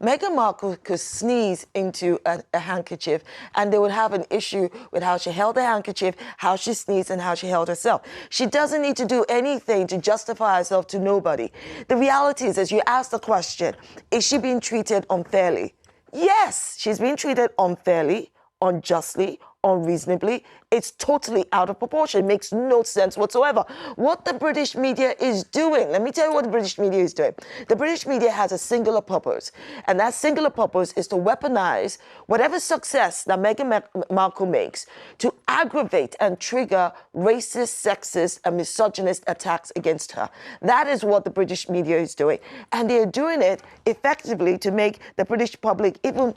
Meghan Markle could sneeze into a handkerchief and they would have an issue with how she held the handkerchief, how she sneezed, and how she held herself. She doesn't need to do anything to justify herself to nobody. The reality is, as you ask the question, is she being treated unfairly? Yes, she's being treated unfairly, unjustly, unreasonably. It's totally out of proportion. It makes no sense whatsoever. What the British media is doing, let me tell you what the British media is doing. The British media has a singular purpose, and that singular purpose is to weaponize whatever success that Meghan Markle makes to aggravate and trigger racist, sexist, and misogynist attacks against her. That is what the British media is doing. And they're doing it effectively to make the British public, even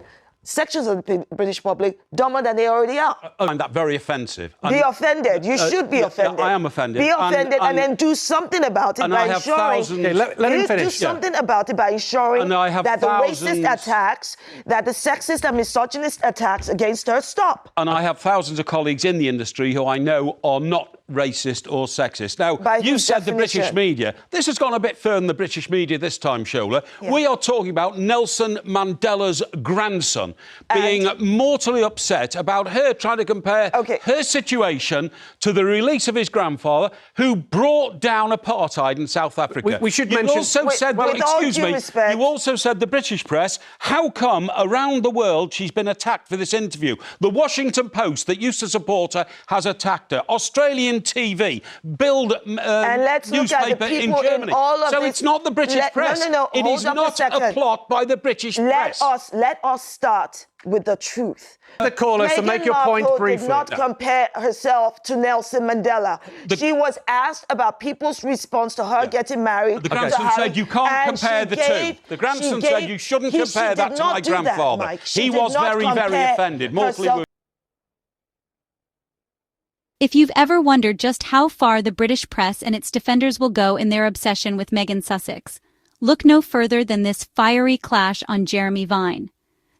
sections of the British public, dumber than they already are. I find that very offensive. Be offended. You should be offended. I am offended. Be offended and then do something about it by ensuring... Okay, let him finish. Do something about it by ensuring that the racist attacks, that the sexist and misogynist attacks against her stop. And I have thousands of colleagues in the industry who I know are not racist or sexist. Now, you said the British media. This has gone a bit further than the British media this time, Shola. Yeah. We are talking about Nelson Mandela's grandson being mortally upset about her trying to compare her situation to the release of his grandfather, who brought down apartheid in South Africa. We should mention... You also said, excuse me, you also said the British press, how come around the world she's been attacked for this interview? The Washington Post, that used to support her, has attacked her. Australian TV, Bild newspaper in Germany. So it's not the British press. No. It is not a plot by the British press. Let us start with the truth. The caller, so make your point briefly. Did not compare herself to Nelson Mandela. She was asked about people's response to her getting married. The grandson said you can't compare the two. The grandson said you shouldn't compare that to my grandfather. He was very, very offended. Mortally wounded. If you've ever wondered just how far the British press and its defenders will go in their obsession with Meghan Sussex, look no further than this fiery clash on Jeremy Vine.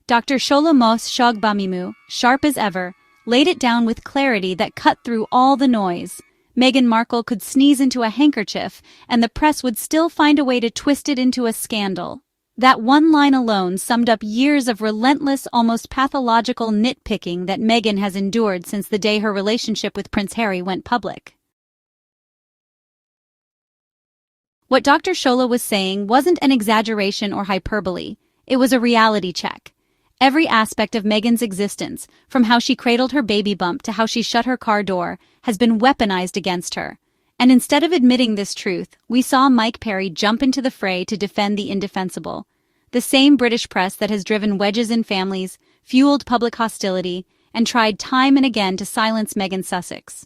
Dr. Shola Shogbamimu, sharp as ever, laid it down with clarity that cut through all the noise. Meghan Markle could sneeze into a handkerchief, and the press would still find a way to twist it into a scandal. That one line alone summed up years of relentless, almost pathological nitpicking that Meghan has endured since the day her relationship with Prince Harry went public. What Dr. Shola was saying wasn't an exaggeration or hyperbole. It was a reality check. Every aspect of Meghan's existence, from how she cradled her baby bump to how she shut her car door, has been weaponized against her. And instead of admitting this truth, we saw Mike Parry jump into the fray to defend the indefensible. The same British press that has driven wedges in families, fueled public hostility, and tried time and again to silence Meghan Sussex.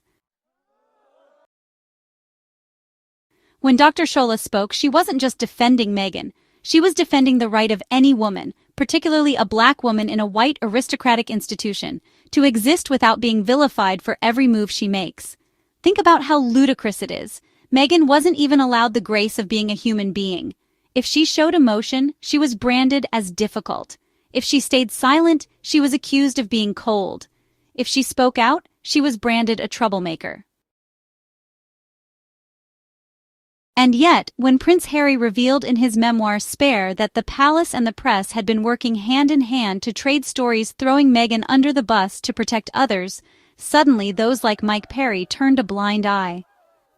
When Dr. Shola spoke, she wasn't just defending Meghan. She was defending the right of any woman, particularly a black woman in a white aristocratic institution, to exist without being vilified for every move she makes. Think about how ludicrous it is. Meghan wasn't even allowed the grace of being a human being. If she showed emotion, she was branded as difficult. If she stayed silent, she was accused of being cold. If she spoke out, she was branded a troublemaker. And yet, when Prince Harry revealed in his memoir Spare that the palace and the press had been working hand in hand to trade stories throwing Meghan under the bus to protect others, suddenly those like Mike Parry turned a blind eye.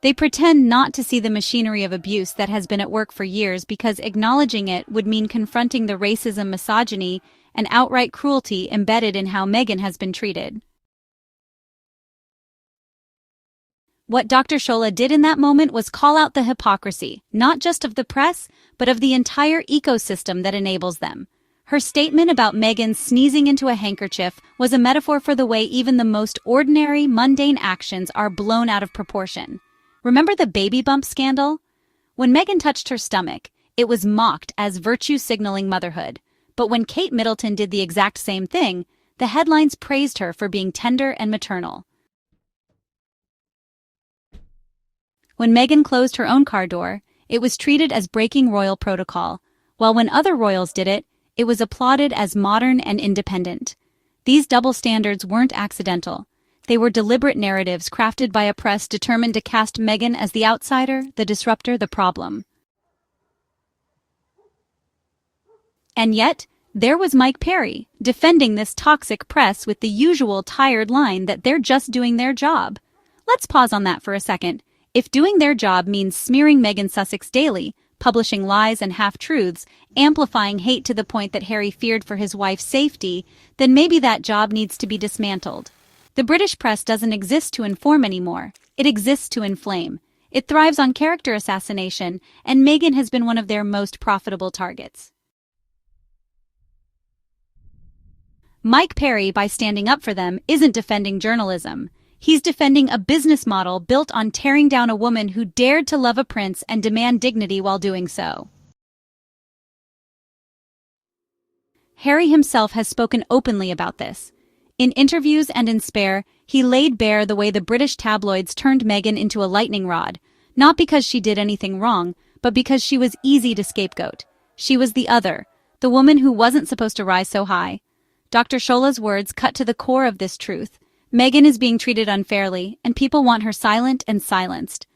They pretend not to see the machinery of abuse that has been at work for years because acknowledging it would mean confronting the racism, misogyny, and outright cruelty embedded in how Meghan has been treated. What Dr. Shola did in that moment was call out the hypocrisy, not just of the press, but of the entire ecosystem that enables them. Her statement about Meghan sneezing into a handkerchief was a metaphor for the way even the most ordinary, mundane actions are blown out of proportion. Remember the baby bump scandal? When Meghan touched her stomach, it was mocked as virtue-signaling motherhood. But when Kate Middleton did the exact same thing, the headlines praised her for being tender and maternal. When Meghan closed her own car door, it was treated as breaking royal protocol, while when other royals did it, it was applauded as modern and independent. These double standards weren't accidental. They were deliberate narratives crafted by a press determined to cast Meghan as the outsider, the disruptor, the problem. And yet, there was Mike Parry, defending this toxic press with the usual tired line that they're just doing their job. Let's pause on that for a second. If doing their job means smearing Meghan Sussex daily, publishing lies and half-truths, amplifying hate to the point that Harry feared for his wife's safety, then maybe that job needs to be dismantled. The British press doesn't exist to inform anymore. It exists to inflame. It thrives on character assassination, and Meghan has been one of their most profitable targets. Mike Parry, by standing up for them, isn't defending journalism. He's defending a business model built on tearing down a woman who dared to love a prince and demand dignity while doing so. Harry himself has spoken openly about this. In interviews and in Spare, he laid bare the way the British tabloids turned Meghan into a lightning rod, not because she did anything wrong, but because she was easy to scapegoat. She was the other, the woman who wasn't supposed to rise so high. Dr. Shola's words cut to the core of this truth. Meghan is being treated unfairly, and people want her silent and silenced.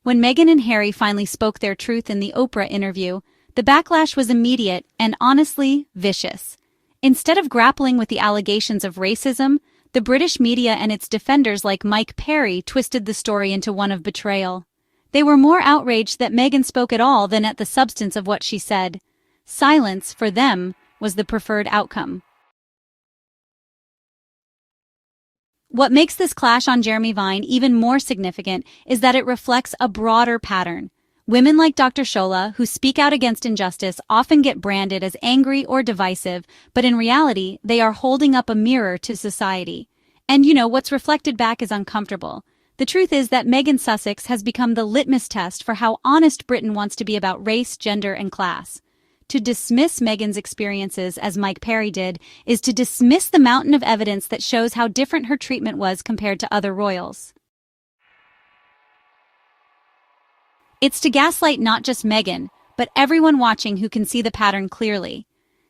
When Meghan and Harry finally spoke their truth in the Oprah interview, the backlash was immediate and honestly vicious. Instead of grappling with the allegations of racism, the British media and its defenders like Mike Parry twisted the story into one of betrayal. They were more outraged that Meghan spoke at all than at the substance of what she said. Silence, for them, was the preferred outcome. What makes this clash on Jeremy Vine even more significant is that it reflects a broader pattern. Women like Dr. Shola, who speak out against injustice, often get branded as angry or divisive, but in reality, they are holding up a mirror to society. And what's reflected back is uncomfortable. The truth is that Meghan Sussex has become the litmus test for how honest Britain wants to be about race, gender, and class. To dismiss Meghan's experiences, as Mike Parry did, is to dismiss the mountain of evidence that shows how different her treatment was compared to other royals. It's to gaslight not just Meghan, but everyone watching who can see the pattern clearly.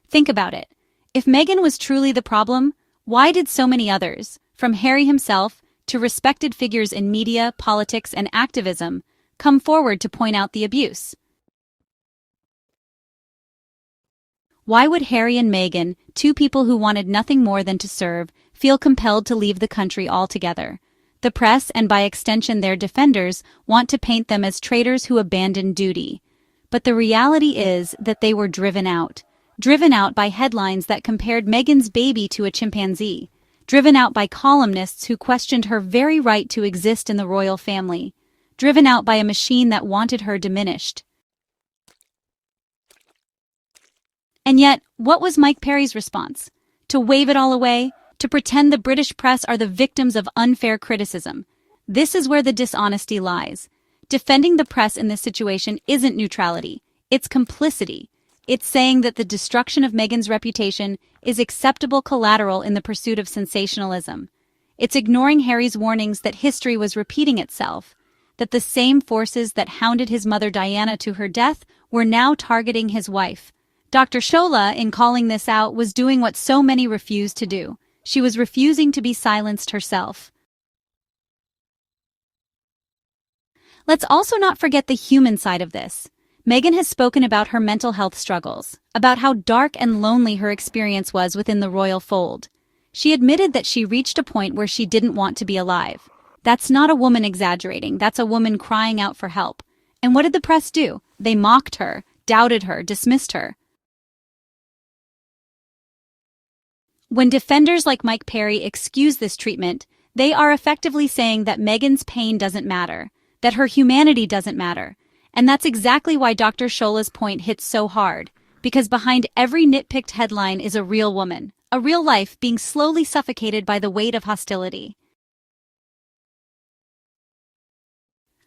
Think about it. If Meghan was truly the problem, why did so many others, from Harry himself to respected figures in media, politics, and activism, come forward to point out the abuse? Why would Harry and Meghan, two people who wanted nothing more than to serve, feel compelled to leave the country altogether? The press, and by extension their defenders, want to paint them as traitors who abandoned duty. But the reality is that they were driven out by headlines that compared Meghan's baby to a chimpanzee, driven out by columnists who questioned her very right to exist in the royal family, driven out by a machine that wanted her diminished. And yet, what was Mike Parry's response? To wave it all away? To pretend the British press are the victims of unfair criticism? This is where the dishonesty lies. Defending the press in this situation isn't neutrality. It's complicity. It's saying that the destruction of Meghan's reputation is acceptable collateral in the pursuit of sensationalism. It's ignoring Harry's warnings that history was repeating itself, that the same forces that hounded his mother Diana to her death were now targeting his wife. Dr. Shola, in calling this out, was doing what so many refused to do. She was refusing to be silenced herself. Let's also not forget the human side of this. Meghan has spoken about her mental health struggles, about how dark and lonely her experience was within the royal fold. She admitted that she reached a point where she didn't want to be alive. That's not a woman exaggerating, that's a woman crying out for help. And what did the press do? They mocked her, doubted her, dismissed her. When defenders like Mike Parry excuse this treatment, they are effectively saying that Meghan's pain doesn't matter, that her humanity doesn't matter. And that's exactly why Dr. Shola's point hits so hard, because behind every nitpicked headline is a real woman, a real life being slowly suffocated by the weight of hostility.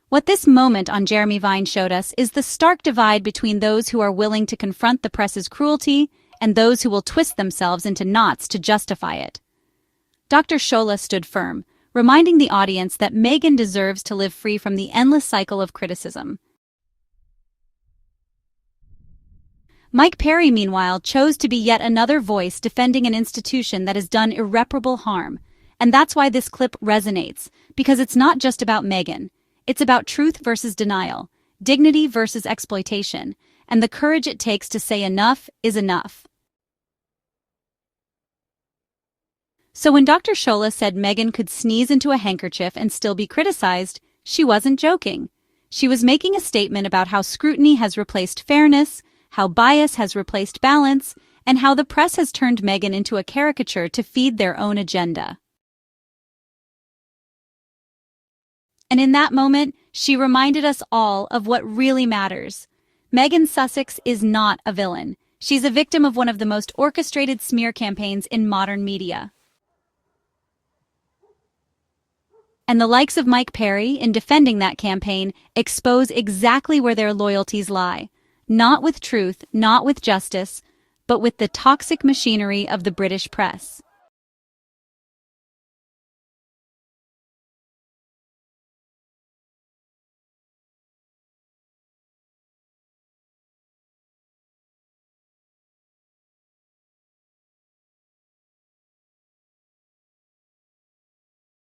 What this moment on Jeremy Vine showed us is the stark divide between those who are willing to confront the press's cruelty and those who will twist themselves into knots to justify it. Dr. Shola stood firm, reminding the audience that Meghan deserves to live free from the endless cycle of criticism. Mike Parry, meanwhile, chose to be yet another voice defending an institution that has done irreparable harm. And that's why this clip resonates, because it's not just about Meghan. It's about truth versus denial. dignity versus exploitation, and the courage it takes to say enough is enough. So when Dr. Shola said Meghan could sneeze into a handkerchief and still be criticized, she wasn't joking. She was making a statement about how scrutiny has replaced fairness, how bias has replaced balance, and how the press has turned Meghan into a caricature to feed their own agenda. And in that moment, she reminded us all of what really matters. Meghan Sussex is not a villain. She's a victim of one of the most orchestrated smear campaigns in modern media. And the likes of Mike Parry, in defending that campaign, expose exactly where their loyalties lie. Not with truth, not with justice, but with the toxic machinery of the British press.